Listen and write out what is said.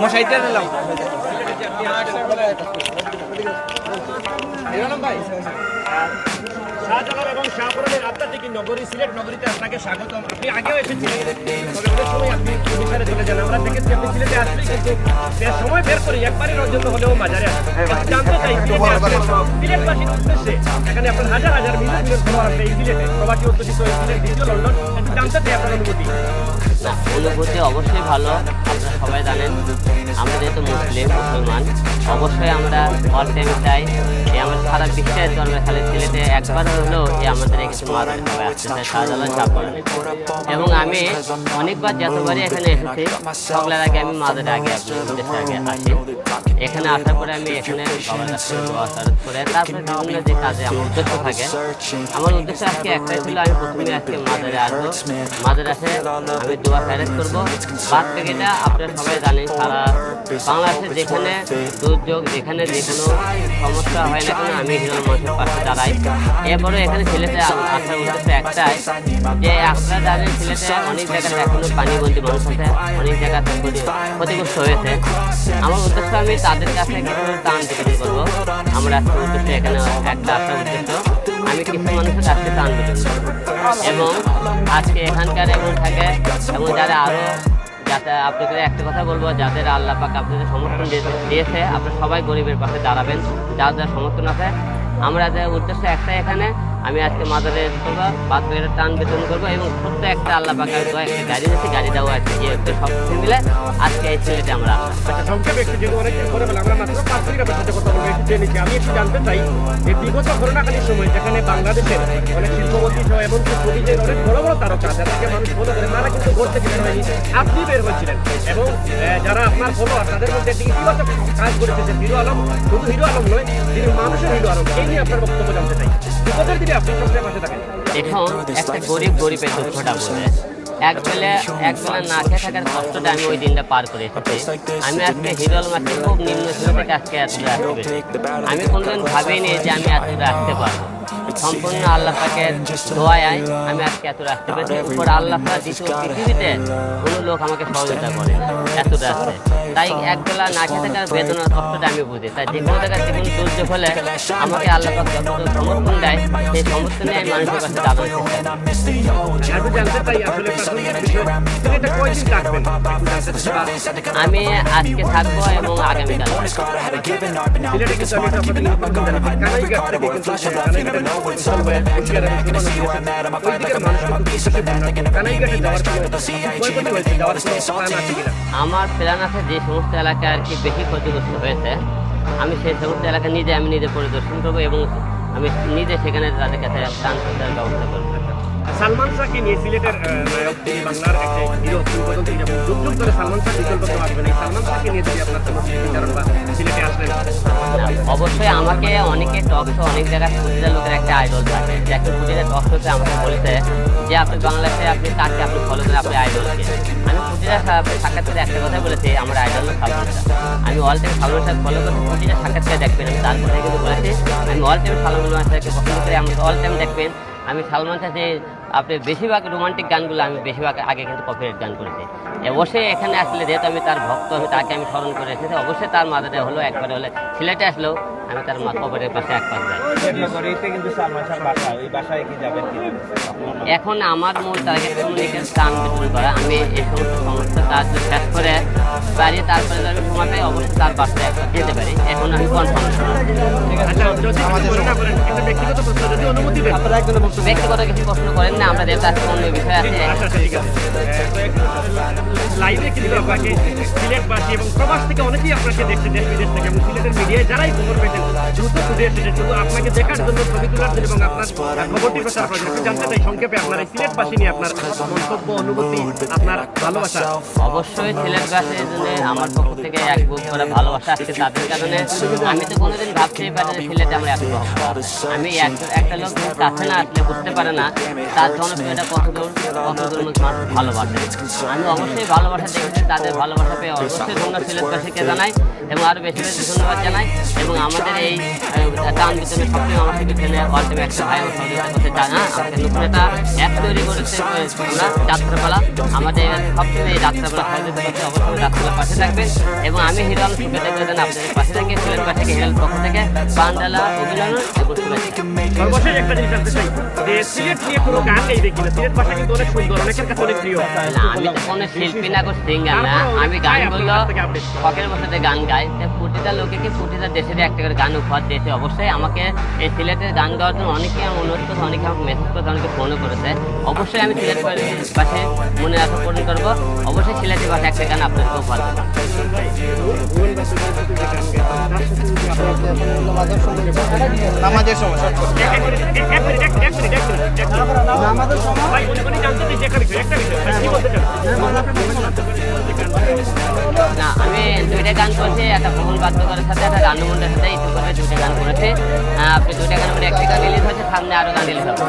মশাইটা নিলাম শাহজালাল এবং শাহপুরের আধ্যাত্মিক নগরী সিলেট নগরীতে আপনাকে স্বাগতম। আপনি আগেও এসেছিলেন, তবে অনেক সময় আপনি বিশালে চলে যান। আমরা দেখেছি আপনি সিলেটে আসলে কিন্তু সময় বের করি একবারের জন্য হলেও মাজারে আসেন। জানতে চাই সিলেটবাসীর উদ্দেশ্যে, এখানে আপনার হাজার হাজার মিলিয়ন ফলোয়ার আছে এই সিলেটে, প্রবাসী অধ্যুষিত এই সিলেট দ্বিতীয় লন্ডন। জানতে চাই আপনার অনুভূতি। অনুভূতি অবশ্যই ভালো। আপনারা সবাই জানেন আমরা যেহেতু মুসলমান, অবশ্যই আমরা অল টাইম চাই যে আমরা সারা বিশ্বের জন্ম খালি সিলেটে একবার হলেও যে আমাদের কিছু মাদার সবাই আসতে চাই শাহজালাল শাহপুরে। এবং আমি অনেকবার যতবারই এখানে এসেছি সকলের আগে আমি মাদারে আগে দেশের আগে আসি। এখানে আসার পরে আমি এখানে বাবার কাছে দোয়া সারত করে তারপরে বিভিন্ন যে কাজে আমার উদ্দেশ্য থাকে, আমার উদ্দেশ্য আজকে একটাই ছিল, আমি প্রথমে আজকে মাদারে আসবো, মাদারে আসে আমি দোয়া সারত করবো। বাদ প্যাকেটটা আপনারা সবাই জানেন সারা বাংলাদেশে যেখানে দুর্যোগ, যেখানে যে কোনো সমস্যা হয় না কেন আমি হিরোর মানুষের পাশে দাঁড়াই। এরপরে এখানে সিলেটে আসার উদ্দেশ্য একটাই যে আপনারা জানেন সিলেটে অনেক জায়গাতে এখনো পানিবন্দী মানুষ আছে, অনেক জায়গাতে ক্ষতিগ্রস্ত হয়েছে। আমার উদ্দেশ্য আমি তাদের কাছে কিছু ত্রাণ বিতরণ করবো। আমরা আজকে উদ্দেশ্য এখানে একটা আসার উদ্দেশ্য আমি কিছু মানুষের কাছে ত্রাণ বিতরণ করবো। এবং আজকে এখানকার এবং থাকে এবং যারা আরও যাতে আপনাদের একটা কথা বলবো, যাদের আল্লাহ পাক আপনাদের সমর্থন দিয়েছে আপনারা সবাই গরিবের পাশে দাঁড়াবেন, যার যার সমর্থন আছে। আমরা যে উদ্দেশ্য একটাই, এখানে আমি আজকে মাদারে করবো, বাদ বাকিটা টান বেতন করবো এবং ছোট্ট একটা আল্লাহ পাকের দোয়া একটা গাড়ি দিয়েছি, গাড়ি দেওয়া আছে যে সব কিছু মিলে আজকে এই সিলেটে আমরা আমি একটু জানতে চাই যে বিগত করোনাকালীন সময় যেখানে বাংলাদেশের অনেক শিল্পপতি সহ এবং পরিচয়ের অনেক বড় বড় তারকা যাদেরকে মানুষ ফলো করে তারা কিন্তু ঘুরতে বের হয়নি, আপনি বের হয়েছিলেন এবং যারা আপনার ফলোয়ার তাদের মধ্যে একটি ইতিবাচক কাজ করেছে যে হিরো আলম শুধু হিরো আলম নয়, তিনি মানুষের হিরো আলম। এই নিয়ে আপনার বক্তব্য জানতে চাই। বিপদের দিনে আপনি সবচেয়ে পাশে থাকেন। এখন একটা গরিবের দুঃখটা বলে একবেলা না খেয়ে থাকার কষ্টটা আমি ওই দিনটা পার করে এসেছি। আমি আজকে হিরো আলম আজকে খুব নিম্ন ছিল থেকে আজকে এতটা আসতে পেরেছি। আমি কোনোদিন ভাবিনি যে আমি এতটা আসতে পারবো, সম্পূর্ণ আল্লাহ পাকের দোয়ায় আমি আজকে এত রাখতে পেরেছি। উপর আল্লাহ পাক দ্বিতীয় পৃথিবীতে কোনো লোক আমাকে সহযোগিতা করে এতটা আসতে। তাই একবেলা না খেয়ে থাকার বেদনার কষ্টটা আমি বুঝি। তাই যে কোনো জায়গায় যে কোনো দুর্যোগ হলে আমাকে আল্লাহ পাক যতটুকু সমর্থন দেয় সেই সমর্থনে আমি মানুষের কাছে দাঁড়ানোর চেষ্টা আমি আজকে থাকবো এবং আগামীকাল আমার প্ল্যান আছে যে সমস্ত এলাকায় আর কি বেশি ক্ষতিগ্রস্ত হয়েছে আমি সেই সমস্ত এলাকা আমি নিজে পরিদর্শন করবো এবং আমি নিজে সেখানে তাদের কাছে ত্রাণ সহায়তার ব্যবস্থা করবো। সালমান শাহকে নিয়ে সিলেটের নায়ক বাংলার একটা হিরো কিংবদন্তি যেমন যুগ যুগ ধরে সালমান শাহ বিকল্প আসবেন, এই সালমান শাহকে নিয়ে যদি আপনার কোনো বিচারণ বা সিলেটে আসবেন? অবশ্যই আমাকে অনেকে টক শো অনেক জায়গায় প্রতিটা লোকের একটা আইডল থাকে, যাকে প্রতিটা টক শোতে আমাকে বলেছে যে আপনি বাংলাদেশে আপনি কাকে আপনি ফলো করেন আপনি আইডলকে। আমি প্রতিটা সাক্ষাৎকারে একটা কথা বলেছি আমার আইডল সালমান শাহ। আমি all time Salman Shah follow করি, প্রতিটা সাক্ষাৎকারে দেখবেন আমি তার কথাই কিন্তু বলেছি আমি অল টাইম সালমান শাহকে পছন্দ করি। আমি অল টাইম দেখবেন আমি সালমান শাহ যে আপনি বেশিরভাগ রোমান্টিক গানগুলো আমি বেশিরভাগ আগে কিন্তু কপিরাইট গান করেছি। অবশ্যই এখানে আসলে যেহেতু আমি তার ভক্ত, আমি তাকে আমি স্মরণ করে এসেছি, অবশ্যই তার মাঝে হলো একবারে হলে সিলেটে আসলেও আমি তার কবরের পাশে এক পাশ যাই। এখন আমার মূল টার্গেট কমিউনিকেশন ত্রাণ বিতরণ করা। আমি এই সমস্ত সমস্যা কাজ শেষ করে বাড়ি তারপরে আমি সময় পাই অবশ্যই তার বাসায় একবার যেতে পারি। এখন আমি কনফার্ম ব্যক্তিগত কিছু প্রশ্ন করেন না, আমরা যেহেতু আজকে অন্য বিষয় আছে। লাইভে কিন্তু আপনাকে সিলেটবাসী এবং প্রবাস থেকে অনেকেই আপনাকে দেখছে, দেশ বিদেশ থেকে এবং সিলেটের মিডিয়ায় যারাই খবর পেয়েছেন দ্রুত ছুটে এসেছে শুধু আপনাকে দেখার জন্য, ছবি তোলার জন্য এবং আপনার খবরটি প্রচার করার জন্য। জানতে চাই সংক্ষেপে আপনার এই সিলেটবাসী নিয়ে আপনার মন্তব্য, অনুভূতি, আপনার ভালোবাসা। অবশ্যই সিলেটবাসীর জন্য আমার পক্ষ থেকে এক বুক করে ভালোবাসা আসছে তাদের কারণে। আমি তো কোনোদিন ভাবতেই পারি যে সিলেটে আমরা এত আমি একটা লোক কাছে না আসলে বুঝতে পারে না তার জনপ্রিয়তা কতদূর মানুষ ভালোবাসে। আমি অবশ্যই ভালোবাসা দেখেছি, তাদের ভালোবাসা পেয়ে অবশ্যই ধন্যবাদ সিলেটবাসীকে জানাই এবং আরও বেশি বেশি ধন্যবাদ জানাই। এবং আমাদের এই টান বিতরণের সবচেয়ে আমাদের পিছনে অল্টিম একটা ভাই আমার সহযোগিতা করতে চায় না, আমাদের নতুন একটা অ্যাপ তৈরি করেছে আমরা যাত্রাপালা, আমাদের সবচেয়ে এই যাত্রাপালা সহযোগিতা থাকবে, অবশ্যই রাস্তার পাশে থাকবেন এবং আমি হিরো আলম শুভেচ্ছা করে দেন আপনাদের পাশে থেকে সিলেট পাশে থেকে হিরো আলম পক্ষ থেকে বান্ডালা অভিনন্দন এবং শুভেচ্ছা। সর্বশেষ একটা জিনিস জানতে চাই যে সিলেট নিয়ে কোনো গান গাইবে কিনা? সিলেট ভাষা কিন্তু অনেক সুন্দর, অনেকের কাছে অনেক প্রিয়। না, আমি তো কোনো শিল্পী না, কোনো সিঙ্গার না, আমি গানগুলো শখের বসাতে গান গাই। প্রতিটা লোকেকে প্রতিটা দেশের একটা করে গান উপহার দিয়েছে। অবশ্যই আমাকে এই সিলেটের গান গাওয়ার জন্য অনেকে আমার অনুরোধ করেছে, অনেকে আমাকে মেসেজ করেছে, অনেকে ফোনও করেছে। অবশ্যই আমি সিলেট পাশে মনে রাখা পূরণ করবো। অবশ্যই সিলেটের পাশে একটা গান আপনাদেরকে উপহার দেবো। নামাজের সময় না, আমি দুইটা গান করেছি, একটা ভূগোল বাদ্যকরের সাথে একটা গানমন্ডের সাথে ইতিপূর্বে দুইটা গান করেছি। আপনি দুইটা গান করে একটা গান রিলিজ হয়েছে, সামনে আরও গান রিলিজ হবে।